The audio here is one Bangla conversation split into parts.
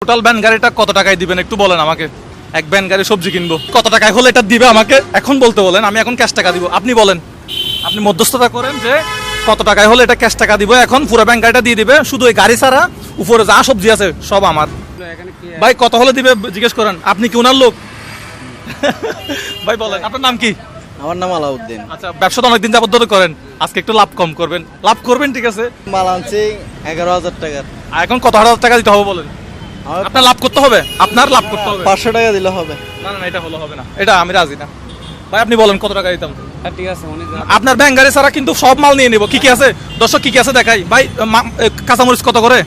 টোটাল ভ্যান গাড়িটা কত টাকায় দিবেন একটু বলেন আমাকে। এক ভ্যান গাড়ি সবজি কিনবো, কত টাকায় হলে এটা দিবে আমাকে এখন বলতে বলেন। আমি এখন ক্যাশ টাকা দিব, আপনি বলেন, আপনি মধ্যস্থতা করেন যে কত টাকায় হলে এটা ক্যাশ টাকা দিব। এখন পুরো ভ্যান গাড়িটা দিয়ে দিবে, শুধু এই গাড়ি ছাড়া উপরে যা সবজি আছে সব আমার। ভাই কত হলে দিবে জিজ্ঞেস করেন, আপনি কি ওনার লোক? ভাই বলেন আপনার নাম কি? আমার নাম আলাউদ্দিন। আচ্ছা, ব্যবসা তো অনেকদিন যাবত ধরে করেন, আজকে একটু লাভ কম করবেন। লাভ করবেন ঠিক আছে। মাল আনছি 11,000 টাকার। আর এখন কত হাজার টাকা দিতে হবে বলেন? আপনার লাভ করতে হবে, আপনার লাভ করতে হবে। 500 টাকা দিলে হবে। না না, এটা হলো হবে না, এটা আমি রাজি না। ভাই আপনি বলেন কত টাকা দিতাম? ঠিক আছে, আপনার ব্যাংক গাড়ি ছাড়া কিন্তু সব মাল নিয়ে নিব। কি কি আছে দর্শক, কি কি আছে দেখাই। ভাই কাঁচামরিচ কত করে?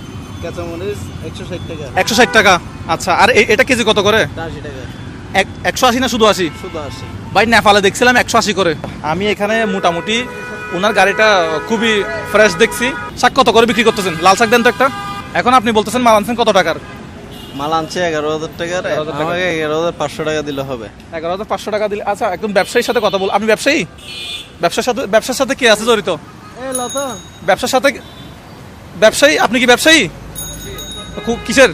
কাঁচামরিচ 160 টাকা। 160 টাকা। আচ্ছা, আর এটা কেজি কত করে? 80 টাকা। 180 না শুধু 80? শুধু 80। ভাই নেপালে দেখছিলাম 180 করে। আমি এখানে মোটামুটি ওনার গাড়িটা খুবই ফ্রেশ দেখছি। শাক কত করে বিক্রি করতেছেন? লাল শাক দেন তো একটা। এখন আপনি বলতেছেন মাল আনছেন কত টাকার? মাল আনছি 11,000 টাকার। আমাকে 11,500 টাকা দিলে হবে। 11,500 টাকা দিলে। আচ্ছা, একদম ব্যবসায়ীর সাথে কথা বল। আপনি ব্যবসায়ী? ব্যবসার সাথে কে আছে জড়িত? ব্যবসার সাথে ব্যবসায়ী? আপনি কি ব্যবসায়ী? কিসের?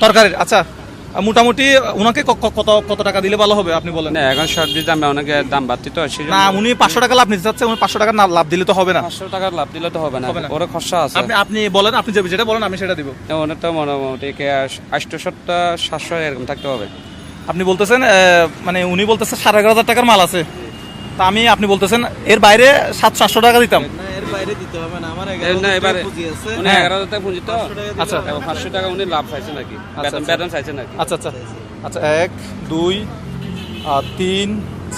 তরকারির। আচ্ছা, মোটামুটি ওনাকে কত টাকা দিলে ভালো হবে আপনি বলেন? না, এখন সবজির দাম অনেক দাম বাড়তি তো। না, উনি 500 টাকা লাভ নিতে চাচ্ছে, উনি 500 টাকা লাভ দিলে তো হবে না। 500 টাকার লাভ দিলে তো হবে না, ওর খরচা আছে। আপনি বলেন, আপনি যেটা বলেন আমি সেটা দিব। ওনার তো মোটামুটি 870-700 এরকম থাকতে হবে। আপনি বলতেছেন মানে উনি বলতেছে 11,500 টাকার মাল আছে, তা আপনি বলতেছেন এর বাইরে 700-800 টাকা দিতাম। না, এর বাইরে দিতে হবে না। আমার না, 11,000 এবারে টাকা পুঁজি আছে। উনি 11,000 টাকা পুঁজি তো। আচ্ছা, 500 টাকা উনি লাভ পাইছে নাকি? বেতন চাইছে নাকি? আচ্ছা আচ্ছা আচ্ছা, 1 2 3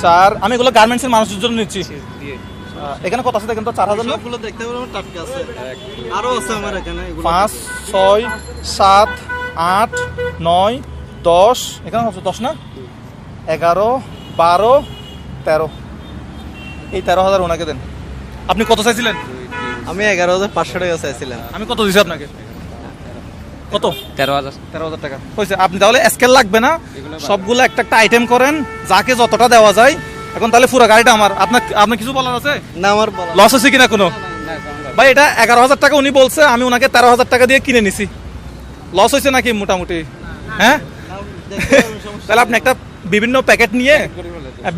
4। আমি এগুলো গার্মেন্টসের মানুষের জন্য নিচ্ছি। এখানে কত আছে দেখেন তো? 4,000 না? সবগুলো দেখতে পারবেন, টাটকা আছে। আরো আছে আমার এখানে এগুলো। 5 6 7 8 9 10। এখানে হচ্ছে 10 না? 11 12 13। এই 13,000 ওনাকে দেন। আপনি কত চাইছিলেন? আমি 11,500 টাকা চাইছিলাম। আমি কত দিছি আপনাকে? কত? 13,000 টাকা হয়েছে। আপনি তাহলে স্কেল লাগবে না, সবগুলো একটা একটা আইটেম করেন, যাকে যতটা দেওয়া যায়। এখন তাহলে পুরো গাড়িটা আমার। আপনার কিছু বলার আছে? না, আমার বলা। লস হচ্ছে কিনা কোনো? ভাই এটা 11,000 টাকা উনি বলছে, আমি ওনাকে 13,000 টাকা দিয়ে কিনে নিছি। লস হয়েছে নাকি মোটামুটি? হ্যাঁ, তাহলে আপনি একটা বিভিন্ন প্যাকেট নিয়ে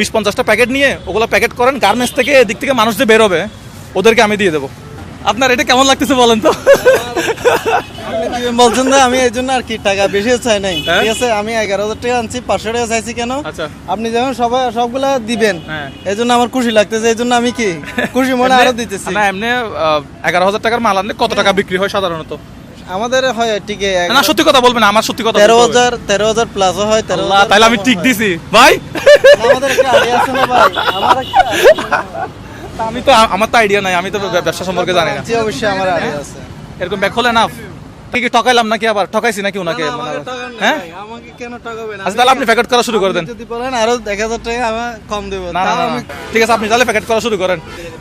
20-50টা প্যাকেট নিয়ে ওগুলো প্যাকেট করেন। গার্মেন্টস থেকে এদিক থেকে মানুষ যে বেরোবে ওদেরকে আমি দিয়ে দেবো। আপনার এটা কেমন লাগতেছে বলেন তো? বলছেন না, আমি এই জন্য আর কি টাকা বেশি চাই নাই। ঠিক আছে, আমি 11,000 টাকা আনছি, 500 টাকা চাইছি কেন? আচ্ছা, আপনি যেমন সবগুলা দিবেন, এই জন্য আমার খুশি লাগতেছে। এই জন্য আমি কি খুশি মনে আরো দিতেছি। না, এমনি 11,000 টাকার মাল আনলে কত টাকা বিক্রি হয় সাধারণত? আমাদের হয় ঠিক না, সত্যি কথা বলবেন, আমার সত্যি কথা। 13,000 প্লাসও হয়। 13,000। তাহলে আমি ঠিক দিছি ভাই। আমাদের একটা আইডিয়া আছে না ভাই? আমার আমার তো আইডিয়া নাই, আমি তো ব্যবসা সম্পর্কে জানি না। অবশ্যই আমার আইডিয়া আছে। এরকম ব্যাক হলে না কি ঠকাইলাম নাকি? আবার ঠকাইছি নাকি ওনাকে? হ্যাঁ, আমাকে কেন ঠকাবেন? আচ্ছা, তাহলে আপনি প্যাকেট করা শুরু করে দেন। যদি বলেন আরো 1,000 টাকা আমি কম দেব। না না, ঠিক আছে, আপনি তাহলে প্যাকেট করা শুরু করেন।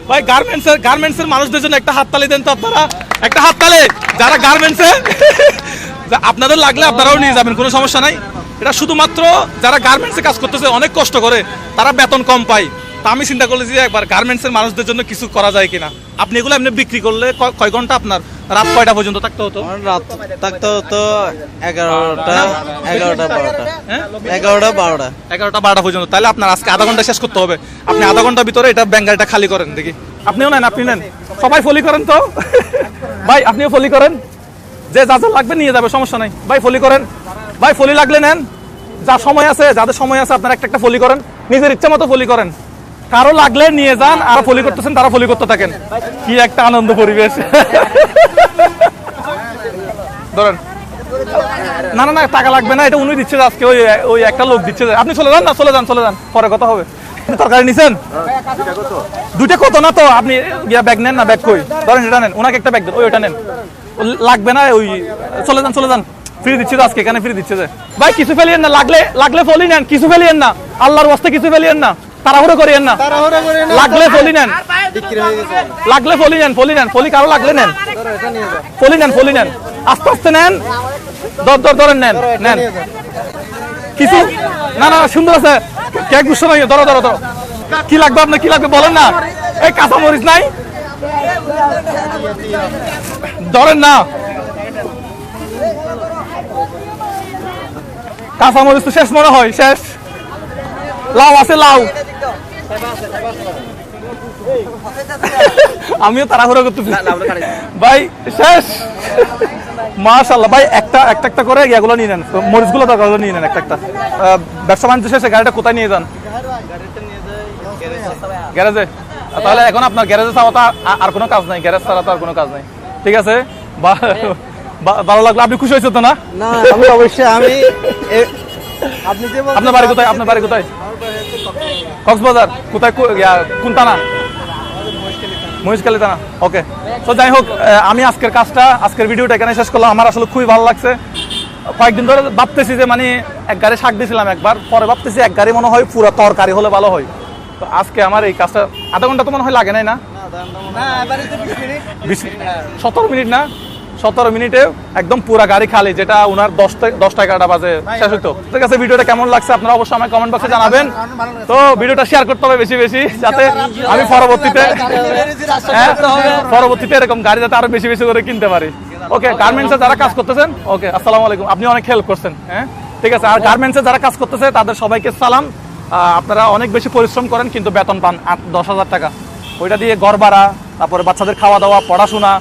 ভাই গার্মেন্টসের মানুষদের জন্য একটা হাততালি দেন তো আপনারা, একটা হাততালি। যারা গার্মেন্টসে আপনাদের লাগলে আপনারাও নিয়ে যাবেন, কোনো সমস্যা নাই। এটা শুধুমাত্র যারা গার্মেন্টসে কাজ করতেছে, অনেক কষ্ট করে, তারা বেতন কম পায়। তা আমি চিন্তা করলে যে একবার গার্মেন্টসের মানুষদের জন্য কিছু করা যায় কিনা। আপনি এগুলো এমনি বিক্রি করলে কয় ঘন্টা আপনার রাত কয়টা পর্যন্ত থাকতে হতো? রাত থাকতে হতো 11টা 12টা। 11টা 12টা পর্যন্ত। তাহলে আপনার আজকে আধা ঘন্টা শেষ করতে হবে। আপনি আধা ঘন্টার ভিতরে এটা ব্যাংক গাড়িটা খালি করেন দেখি। আপনিও নেন, আপনি নেন, সবাই ফলি করেন তো। ভাই আপনিও ফলি করেন, যে যা যা লাগবে নিয়ে যাবে, সমস্যা নাই। ভাই ফলি করেন, ভাই ফলি লাগলে নেন। যাদের সময় আছে আপনারা একটা ফলি করেন, নিজের ইচ্ছা মতো ফলি করেন। কারো লাগলে নিয়ে যান, আর ফলি করতেছেন তারা ফলি করতে থাকেন। কি একটা আনন্দ পরিবেশ। ধরেন, না না না, টাকা লাগবে না, এটা উনি দিচ্ছে আজকে। ওই একটা লোক দিচ্ছে। আপনি চলে যান না, চলে যান, পরে কথা হবে। তরকারি নিছেন? দুইটা কত না তো? আপনি ব্যাগ নেন না? ব্যাগ কই? ধরেন এটা নেন, ওনাকে একটা ব্যাগ দেন, ওইটা নেন। লাগবে না, ওই চলে যান। ফ্রি দিচ্ছে তো আজকে, এখানে ফ্রি দিচ্ছে যে। ভাই কিছু ফেলিয়েন না, লাগলে ফলি নেন, কিছু ফেলিয়েন না, আল্লাহর ওয়াস্তে কিছু ফেলিয়েন না, তাড়াহুড়ো করিয়েন না। লাগলে ফলি নেন, লাগলে ফলি নেন, ফলি কারো লাগলে নেন, ফলি নেন, আস্তে আস্তে নেন, ধরেন নেন। কিছু না, সুন্দর আছে, কেক গুচ্ছ নাই। ধরো, কি লাগবে আপনার? কি লাগবে বলেন না। এই কাঁচামরিচ নাই? ধরেন না, কাঁচামরিচ তো শেষ মনে হয়, শেষ। লাউ আছে, লাউ। আমিও তাড়াহুড়ো করতেছি ভাই, শেষ। মাশাআল্লাহ ভাই, একটা করে এগুলো নিয়ে নেন, মরিচগুলো দরকার হলে নিয়ে নেন একটা। ব্যবসা বাণিজ্য শেষে গাড়িটা কোথায় নিয়ে যান? গ্যারেজে। তাহলে এখন আপনার গ্যারেজে ছাড়া তো আর কোনো কাজ নাই, গ্যারেজ ছাড়া তো আর কোনো কাজ নাই। ঠিক আছে, ভালো লাগলো। আপনি খুশি হয়েছে তো না? না আমি অবশ্যই, আমি আপনি যে বলছেন- আপনার বাড়ি কোথায়? আপনার বাড়ি কোথায়? কক্সবাজার। কোথায়? কোন থানা? মহেশখালী থানা। ওকে, তো যাই হোক, আমি আজকের ভিডিওটা এখানে শেষ করলাম। আমার আসলে খুবই ভালো লাগছে। কয়েকদিন ধরে ভাবতেছি যে মানে এক গাড়ি শাক দিয়েছিলাম একবার, পরে ভাবতেছি এক গাড়ি মনে হয় পুরো তরকারি হলে ভালো হয়। তো আজকে আমার এই কাজটা আধা ঘন্টা তো মনে হয় লাগে নাই না? 17 মিনিট না? 17 মিনিটে একদম পুরা গাড়ি খালি, যেটা ওনার 10টা 11টা বাজে শেষ হইতো। ঠিক আছে, ভিডিওটা কেমন লাগছে আপনারা অবশ্যই আমাকে কমেন্ট বক্সে জানাবেন। তো ভিডিওটা শেয়ার করতে হবে বেশি বেশি, যাতে আমি পরবর্তীতে এরকম গাড়ি যাতে আরো বেশি বেশি করে কিনতে পারি। ওকে, গার্মেন্টসে যারা কাজ করতেছেন, ওকে আসসালামু আলাইকুম, আপনি অনেক হেল্প করছেন। হ্যাঁ ঠিক আছে। আর গার্মেন্টসে যারা কাজ করতেছে তাদের সবাইকে সালাম। আপনারা অনেক বেশি পরিশ্রম করেন কিন্তু বেতন পান 8-10 হাজার টাকা। ওইটা দিয়ে ঘর ভাড়া, তারপরে বাচ্চাদের খাওয়া দাওয়া, পড়াশোনা